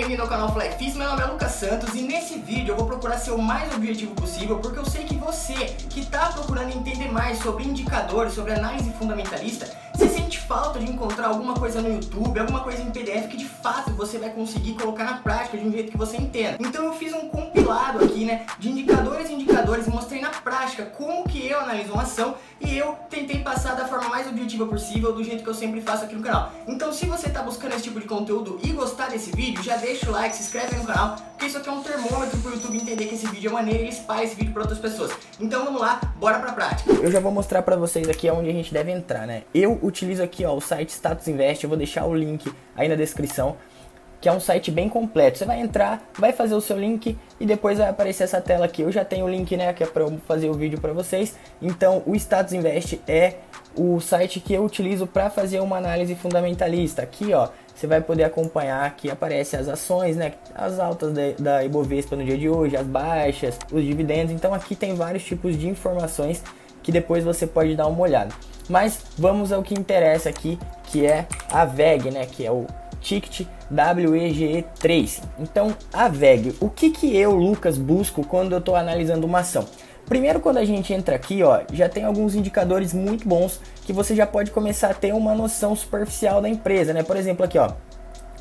bem-vindo ao canal FlyFis, meu nome é Lucas Santos e nesse vídeo eu vou procurar ser o mais objetivo possível porque eu sei que você que está procurando entender mais sobre indicadores, sobre análise fundamentalista, você sente falta de encontrar alguma coisa no YouTube, alguma coisa em PDF que de fato você vai conseguir colocar na prática de um jeito que você entenda. Então eu fiz um compilado aqui, né, de indicadores e mostrei na prática como que eu analiso uma ação e eu tentei passar da forma mais objetiva possível, do jeito que eu sempre faço aqui no canal. Então se você está buscando esse tipo de conteúdo e gostar desse vídeo, já deixa o like, se inscreve no canal, porque isso aqui é um termômetro para o YouTube entender que esse vídeo é maneiro e ele espalha esse vídeo para outras pessoas. Então vamos lá, bora pra prática. Eu já vou mostrar para vocês aqui onde a gente deve entrar, né? Eu utilizo aqui, ó, o site Status Invest, eu vou deixar o link aí na descrição, que é um site bem completo. Você vai entrar, vai fazer o seu link e depois vai aparecer essa tela aqui. Eu já tenho o link, né, que é para eu fazer o vídeo para vocês. Então o Status Invest é o site que eu utilizo para fazer uma análise fundamentalista. Aqui, ó, você vai poder acompanhar que aparece as ações, né, as altas da Ibovespa no dia de hoje, as baixas, os dividendos. Então aqui tem vários tipos de informações que depois você pode dar uma olhada. Mas vamos ao que interessa aqui, que é a VEG, né, que é o ticket WEGE3. Então a VEG, o que eu, Lucas, busco quando eu estou analisando uma ação? Primeiro, quando a gente entra aqui, ó, já tem alguns indicadores muito bons que você já pode começar a ter uma noção superficial da empresa, né? Por exemplo, aqui, ó,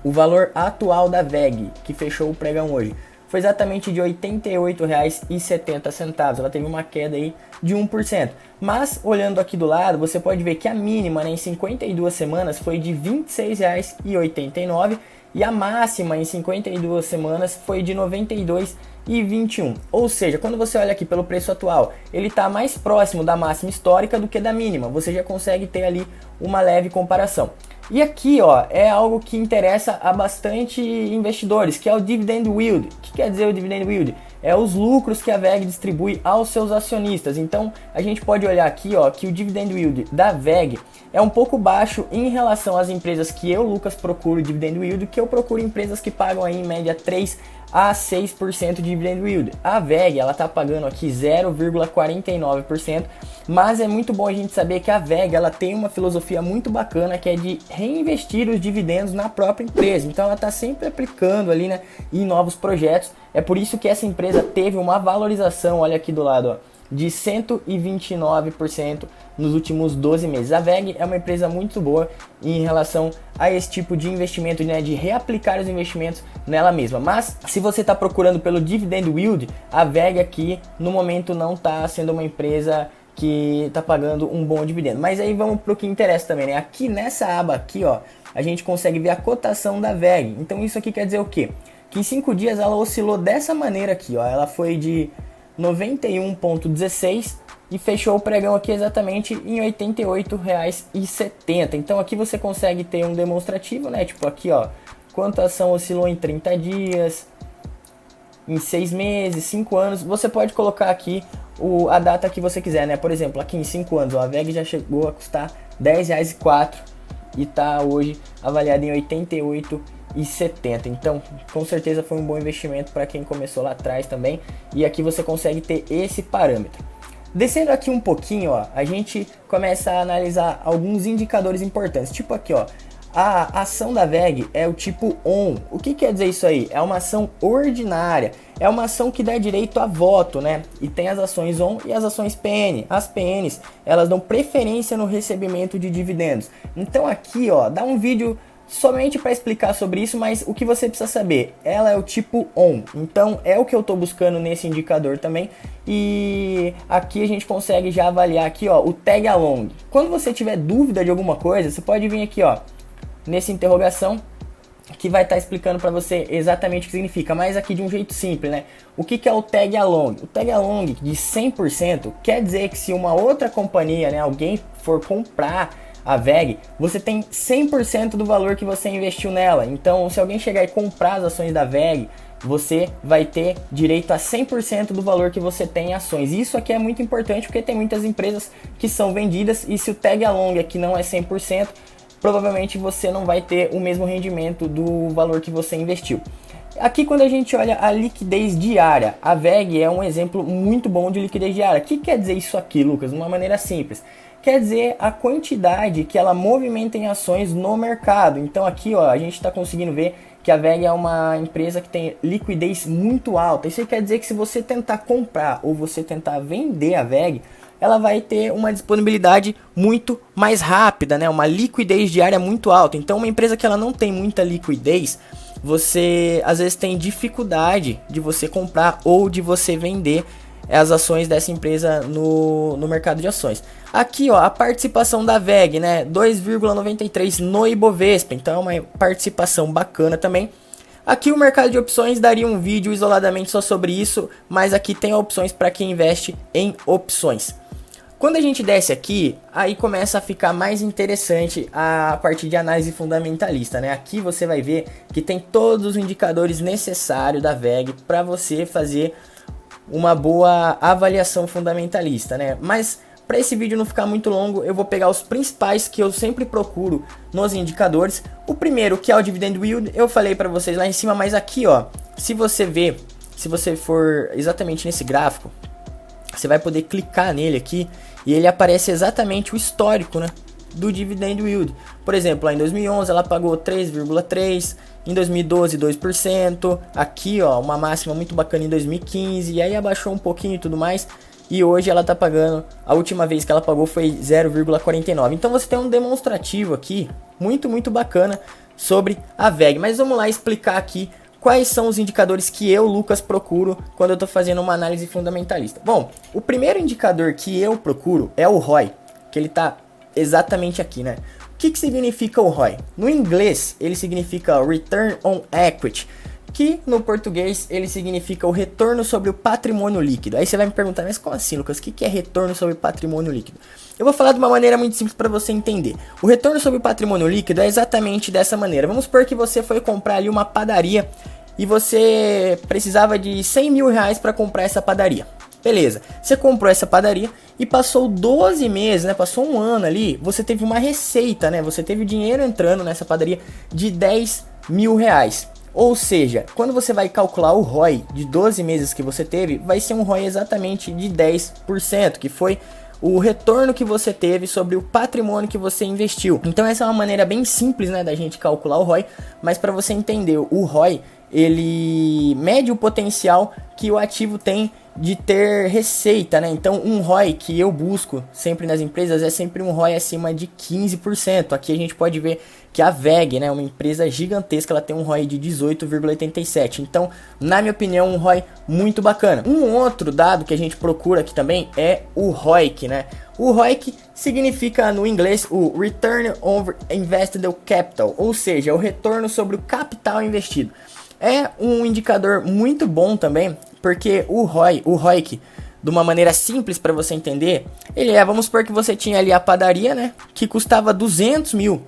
o valor atual da VEG, que fechou o pregão hoje, foi exatamente de R$ 88,70. Ela teve uma queda aí de 1%. Mas, olhando aqui do lado, você pode ver que a mínima, né, em 52 semanas foi de R$ 26,89 e a máxima em 52 semanas foi de R$ 92,21. Ou seja, quando você olha aqui pelo preço atual, ele está mais próximo da máxima histórica do que da mínima. Você já consegue ter ali uma leve comparação. E aqui, ó, é algo que interessa a bastante investidores, que é o Dividend Yield. O que quer dizer o Dividend Yield? É os lucros que a VEG distribui aos seus acionistas. Então, a gente pode olhar aqui, ó, que o Dividend Yield da VEG é um pouco baixo em relação às empresas que eu, Lucas, procuro Dividend Yield, que eu procuro empresas que pagam aí em média 3 a 6% de Dividend Yield. A VEG, ela tá pagando aqui 0,49%, mas é muito bom a gente saber que a VEG, ela tem uma filosofia muito bacana, que é de reinvestir os dividendos na própria empresa. Então ela tá sempre aplicando ali, né, em novos projetos. É por isso que essa empresa teve uma valorização, olha aqui do lado, ó, de 129% nos últimos 12 meses. A VEG é uma empresa muito boa em relação a esse tipo de investimento, né, de reaplicar os investimentos nela mesma. Mas se você está procurando pelo Dividend Yield, a VEG aqui no momento não está sendo uma empresa que está pagando um bom dividendo. Mas aí vamos para o que interessa também, né? Aqui nessa aba aqui, ó, a gente consegue ver a cotação da VEG. Então isso aqui quer dizer o quê? Que em 5 dias ela oscilou dessa maneira aqui, ó. Ela foi de 91,16 e fechou o pregão aqui exatamente em R$ 88,70. Então aqui você consegue ter um demonstrativo, né? Tipo aqui, ó, quanto a ação oscilou em 30 dias, em 6 meses, 5 anos. Você pode colocar aqui a data que você quiser, né? Por exemplo, aqui em 5 anos, ó, a VEG já chegou a custar R$ 10,04 e tá hoje avaliada em R$ 88,70. Então, com certeza foi um bom investimento para quem começou lá atrás também. E aqui você consegue ter esse parâmetro. Descendo aqui um pouquinho, ó, a gente começa a analisar alguns indicadores importantes. Tipo aqui, ó, a ação da VEG é o tipo ON. O que quer dizer isso aí? É uma ação ordinária. É uma ação que dá direito a voto, né? E tem as ações ON e as ações PN. As PNs, elas dão preferência no recebimento de dividendos. Então aqui, ó, dá um vídeo somente para explicar sobre isso, mas o que você precisa saber, ela é o tipo ON, então é o que eu estou buscando nesse indicador também. E aqui a gente consegue já avaliar aqui, ó, o tag along. Quando você tiver dúvida de alguma coisa, você pode vir aqui, ó, nessa interrogação, que vai estar explicando para você exatamente o que significa, mas aqui de um jeito simples, né? O que é o tag along? O tag along de 100% quer dizer que se uma outra companhia, né, alguém for comprar a VEG, você tem 100% do valor que você investiu nela. Então, se alguém chegar e comprar as ações da VEG, você vai ter direito a 100% do valor que você tem em ações. Isso aqui é muito importante porque tem muitas empresas que são vendidas e se o tag along aqui não é 100%, provavelmente você não vai ter o mesmo rendimento do valor que você investiu. Aqui quando a gente olha a liquidez diária, a VEG é um exemplo muito bom de liquidez diária. O que quer dizer isso aqui, Lucas? De uma maneira simples. Quer dizer a quantidade que ela movimenta em ações no mercado. Então aqui, ó, a gente está conseguindo ver que a VEG é uma empresa que tem liquidez muito alta. Isso quer dizer que se você tentar comprar ou você tentar vender a VEG, ela vai ter uma disponibilidade muito mais rápida, né? Uma liquidez diária muito alta. Então, uma empresa que ela não tem muita liquidez, você às vezes tem dificuldade de você comprar ou de você vender as ações dessa empresa no mercado de ações. Aqui, ó, a participação da VEG, né? 2,93 no Ibovespa. Então, é uma participação bacana também. Aqui o mercado de opções daria um vídeo isoladamente só sobre isso, mas aqui tem opções para quem investe em opções. Quando a gente desce aqui, aí começa a ficar mais interessante a parte de análise fundamentalista, né? Aqui você vai ver que tem todos os indicadores necessários da VEG para você fazer uma boa avaliação fundamentalista, né? Mas para esse vídeo não ficar muito longo, eu vou pegar os principais que eu sempre procuro nos indicadores. O primeiro, que é o Dividend Yield, eu falei para vocês lá em cima, mas aqui, ó, se você for exatamente nesse gráfico, você vai poder clicar nele aqui e ele aparece exatamente o histórico, né, do Dividend Yield. Por exemplo, lá em 2011 ela pagou 3,3%, em 2012 2%, aqui ó, uma máxima muito bacana em 2015, e aí abaixou um pouquinho e tudo mais, e hoje ela tá pagando, a última vez que ela pagou foi 0,49%. Então você tem um demonstrativo aqui, muito bacana, sobre a VEG. Mas vamos lá explicar aqui quais são os indicadores que eu, Lucas, procuro quando eu estou fazendo uma análise fundamentalista. Bom, o primeiro indicador que eu procuro é o ROI, que ele está exatamente aqui, né? O que significa o ROI? No inglês, ele significa Return on Equity, que no português ele significa o retorno sobre o patrimônio líquido. Aí você vai me perguntar, mas como assim, Lucas? O que é retorno sobre o patrimônio líquido? Eu vou falar de uma maneira muito simples para você entender. O retorno sobre o patrimônio líquido é exatamente dessa maneira. Vamos supor que você foi comprar ali uma padaria e você precisava de 100 mil reais para comprar essa padaria. Beleza, você comprou essa padaria e passou 12 meses, né? Passou um ano ali, você teve uma receita, né? Você teve dinheiro entrando nessa padaria de 10 mil reais. Ou seja, quando você vai calcular o ROI de 12 meses que você teve, vai ser um ROI exatamente de 10%, que foi o retorno que você teve sobre o patrimônio que você investiu. Então essa é uma maneira bem simples, né, da gente calcular o ROI, mas para você entender, o ROI, ele mede o potencial que o ativo tem de ter receita, né? Então um ROI que eu busco sempre nas empresas é sempre um ROI acima de 15%. Aqui a gente pode ver que a VEG, né, uma empresa gigantesca, ela tem um ROI de 18,87%. Então, na minha opinião, um ROI muito bacana. Um outro dado que a gente procura aqui também é o ROIC, né? O ROIC significa no inglês o Return on Invested Capital, ou seja, o retorno sobre o capital investido. É um indicador muito bom também, porque o ROIC, de uma maneira simples para você entender, ele é, vamos supor que você tinha ali a padaria, né, que custava 200 mil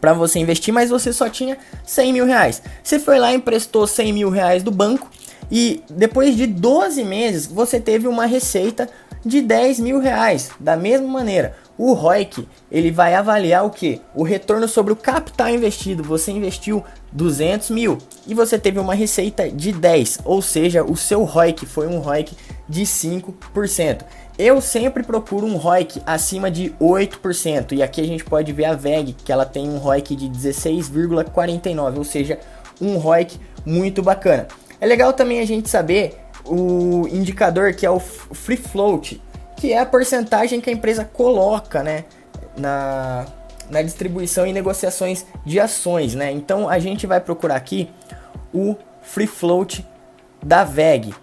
para você investir, mas você só tinha 100 mil reais. Você foi lá e emprestou 100 mil reais do banco e depois de 12 meses você teve uma receita de 10 mil reais. Da mesma maneira, o ROIC, ele vai avaliar o que? O retorno sobre o capital investido. Você investiu 200 mil e você teve uma receita de 10, ou seja, o seu ROIC foi um ROIC de 5%. Eu sempre procuro um ROIC acima de 8%, e aqui a gente pode ver a VEG, que ela tem um ROIC de 16,49, ou seja, um ROIC muito bacana. É legal também a gente saber o indicador que é o Free Float, que é a porcentagem que a empresa coloca, né, na distribuição e negociações de ações, né? Então a gente vai procurar aqui o Free Float da VEG,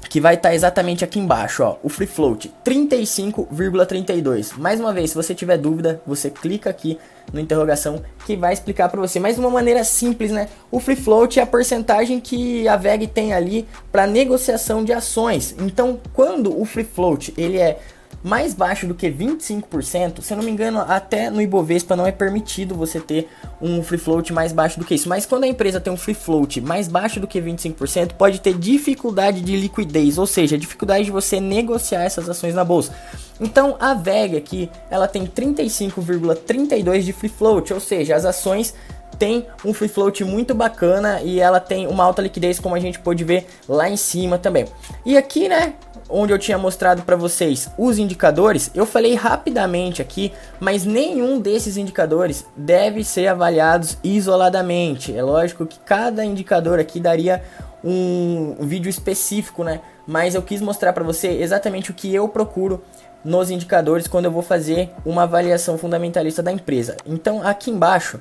que vai estar exatamente aqui embaixo, ó, o Free Float 35,32. Mais uma vez, se você tiver dúvida, você clica aqui no interrogação que vai explicar para você, mas de uma maneira simples, né? O Free Float é a porcentagem que a VEG tem ali para negociação de ações. Então, quando o Free Float ele é mais baixo do que 25%, se eu não me engano, até no Ibovespa não é permitido você ter um free float mais baixo do que isso. Mas quando a empresa tem um free float mais baixo do que 25%, pode ter dificuldade de liquidez, ou seja, dificuldade de você negociar essas ações na bolsa. Então a VEG aqui, ela tem 35,32 de free float, ou seja, as ações tem um free float muito bacana e ela tem uma alta liquidez, como a gente pôde ver lá em cima também. E aqui, né, onde eu tinha mostrado para vocês os indicadores, eu falei rapidamente aqui, mas nenhum desses indicadores deve ser avaliados isoladamente. É lógico que cada indicador aqui daria um vídeo específico, né? Mas eu quis mostrar para você exatamente o que eu procuro nos indicadores quando eu vou fazer uma avaliação fundamentalista da empresa. Então aqui embaixo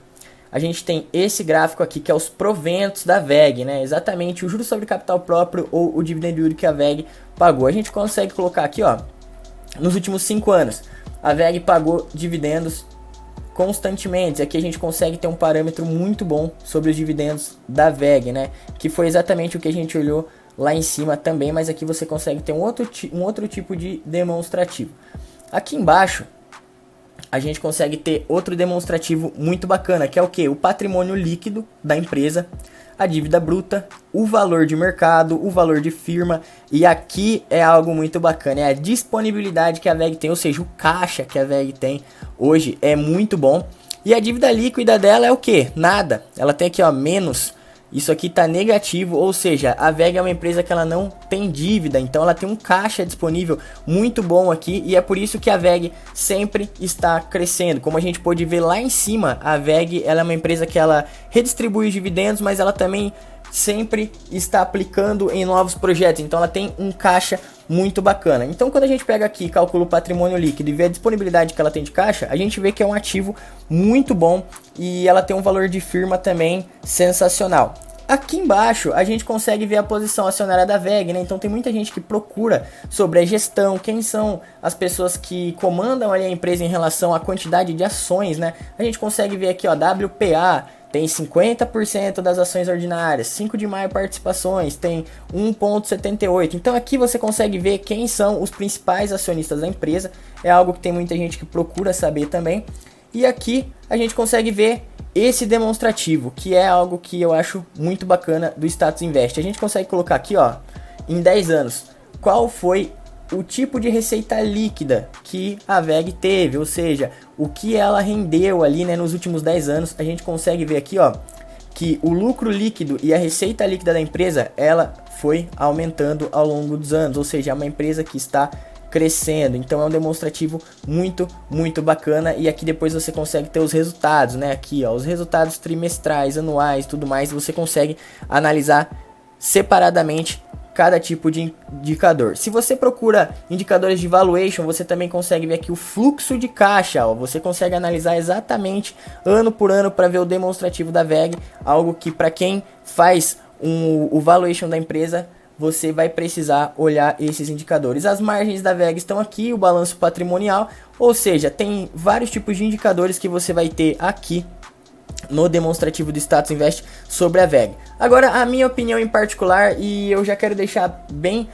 a gente tem esse gráfico aqui que é os proventos da VEG, né? Exatamente o juros sobre capital próprio ou o dividend yield que a VEG pagou. A gente consegue colocar aqui, ó, nos últimos 5 anos, a VEG pagou dividendos constantemente. Aqui a gente consegue ter um parâmetro muito bom sobre os dividendos da VEG, né? Que foi exatamente o que a gente olhou lá em cima também, mas aqui você consegue ter um outro tipo de demonstrativo. Aqui embaixo a gente consegue ter outro demonstrativo muito bacana, que é o que? O patrimônio líquido da empresa, a dívida bruta, o valor de mercado, o valor de firma, e aqui é algo muito bacana, é a disponibilidade que a VEG tem, ou seja, o caixa que a VEG tem hoje é muito bom. E a dívida líquida dela é o que? Nada, ela tem aqui, ó, menos. Isso aqui está negativo, ou seja, a VEG é uma empresa que ela não tem dívida, então ela tem um caixa disponível muito bom aqui e é por isso que a VEG sempre está crescendo. Como a gente pode ver lá em cima, a VEG ela é uma empresa que ela redistribui os dividendos, mas ela também sempre está aplicando em novos projetos, então ela tem um caixa muito bacana. Então quando a gente pega aqui, calcula o patrimônio líquido e vê a disponibilidade que ela tem de caixa, a gente vê que é um ativo muito bom e ela tem um valor de firma também sensacional. Aqui embaixo a gente consegue ver a posição acionária da VEG, né? Então tem muita gente que procura sobre a gestão, quem são as pessoas que comandam ali a empresa em relação à quantidade de ações, né? A gente consegue ver aqui, ó, WPA tem 50% das ações ordinárias, 5 de maio participações, tem 1,78. Então aqui você consegue ver quem são os principais acionistas da empresa, é algo que tem muita gente que procura saber também. E aqui a gente consegue ver esse demonstrativo, que é algo que eu acho muito bacana do Status Invest. A gente consegue colocar aqui, ó, em 10 anos, qual foi o tipo de receita líquida que a VEG teve, ou seja, o que ela rendeu ali, né, nos últimos 10 anos. A gente consegue ver aqui, ó, que o lucro líquido e a receita líquida da empresa, ela foi aumentando ao longo dos anos, ou seja, é uma empresa que está crescendo. Então é um demonstrativo muito bacana. E aqui depois você consegue ter os resultados, né? Aqui, ó, os resultados trimestrais, anuais, tudo mais. Você consegue analisar separadamente cada tipo de indicador. Se você procura indicadores de valuation, você também consegue ver aqui o fluxo de caixa, ó. Você consegue analisar exatamente ano por ano para ver o demonstrativo da VEG, algo que para quem faz o valuation da empresa, você vai precisar olhar esses indicadores. As margens da VEG estão aqui, o balanço patrimonial, ou seja, tem vários tipos de indicadores que você vai ter aqui no demonstrativo do Status Invest sobre a VEG. Agora, a minha opinião em particular, e eu já quero deixar bem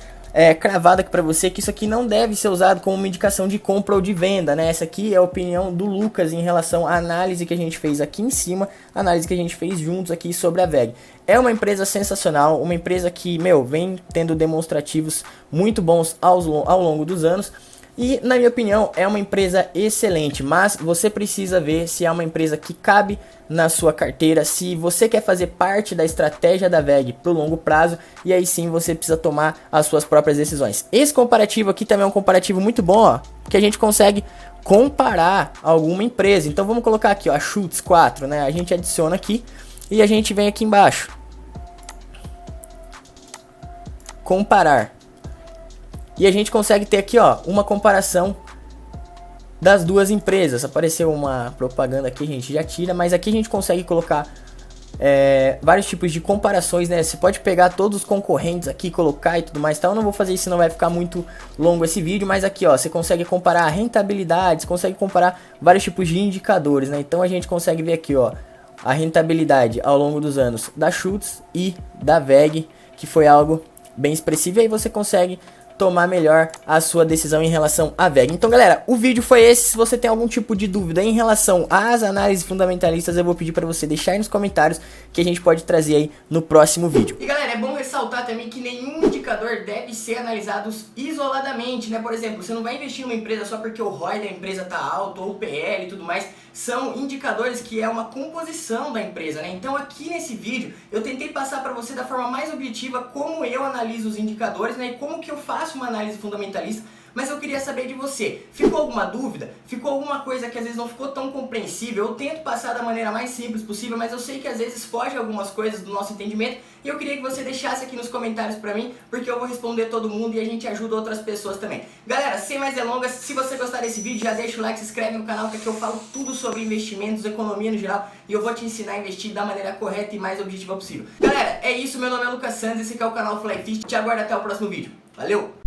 cravado aqui para você, que isso aqui não deve ser usado como uma indicação de compra ou de venda, né? Essa aqui é a opinião do Lucas em relação à análise que a gente fez aqui em cima, análise que a gente fez juntos aqui sobre a VEG. É uma empresa sensacional, uma empresa que, vem tendo demonstrativos muito bons ao longo dos anos. E, na minha opinião, é uma empresa excelente, mas você precisa ver se é uma empresa que cabe na sua carteira, se você quer fazer parte da estratégia da VEG para o longo prazo, e aí sim você precisa tomar as suas próprias decisões. Esse comparativo aqui também é um comparativo muito bom, ó, que a gente consegue comparar alguma empresa. Então vamos colocar aqui, ó, a Schutz 4, né? A gente adiciona aqui e a gente vem aqui embaixo. Comparar. E a gente consegue ter aqui, ó, uma comparação das duas empresas. Apareceu uma propaganda aqui, a gente já tira, mas aqui a gente consegue colocar vários tipos de comparações, né? Você pode pegar todos os concorrentes aqui, colocar e tudo mais, tá? Eu não vou fazer isso, senão vai ficar muito longo esse vídeo, mas aqui, ó, você consegue comparar a rentabilidade, você consegue comparar vários tipos de indicadores, né? Então a gente consegue ver aqui, ó, a rentabilidade ao longo dos anos da Schutz e da VEG, que foi algo bem expressivo, e aí você consegue tomar melhor a sua decisão em relação à VEG. Então, galera, o vídeo foi esse. Se você tem algum tipo de dúvida em relação às análises fundamentalistas, eu vou pedir para você deixar aí nos comentários, que a gente pode trazer aí no próximo vídeo. E, galera, é bom ressaltar também que nenhum indicador deve ser analisado isoladamente, né? Por exemplo, você não vai investir em uma empresa só porque o ROI da empresa tá alto ou o PL e tudo mais. são indicadores que é uma composição da empresa, né? Então aqui nesse vídeo eu tentei passar para você da forma mais objetiva como eu analiso os indicadores, né? E como que eu faço uma análise fundamentalista. Mas eu queria saber de você, ficou alguma dúvida? Ficou alguma coisa que às vezes não ficou tão compreensível? Eu tento passar da maneira mais simples possível, mas eu sei que às vezes foge algumas coisas do nosso entendimento e eu queria que você deixasse aqui nos comentários pra mim, porque eu vou responder todo mundo e a gente ajuda outras pessoas também. Galera, sem mais delongas, se você gostar desse vídeo, já deixa o like, se inscreve no canal, que aqui eu falo tudo sobre investimentos, economia no geral, e eu vou te ensinar a investir da maneira correta e mais objetiva possível. Galera, é isso, meu nome é Lucas Santos, esse aqui é o canal Flyfish, te aguardo até o próximo vídeo. Valeu!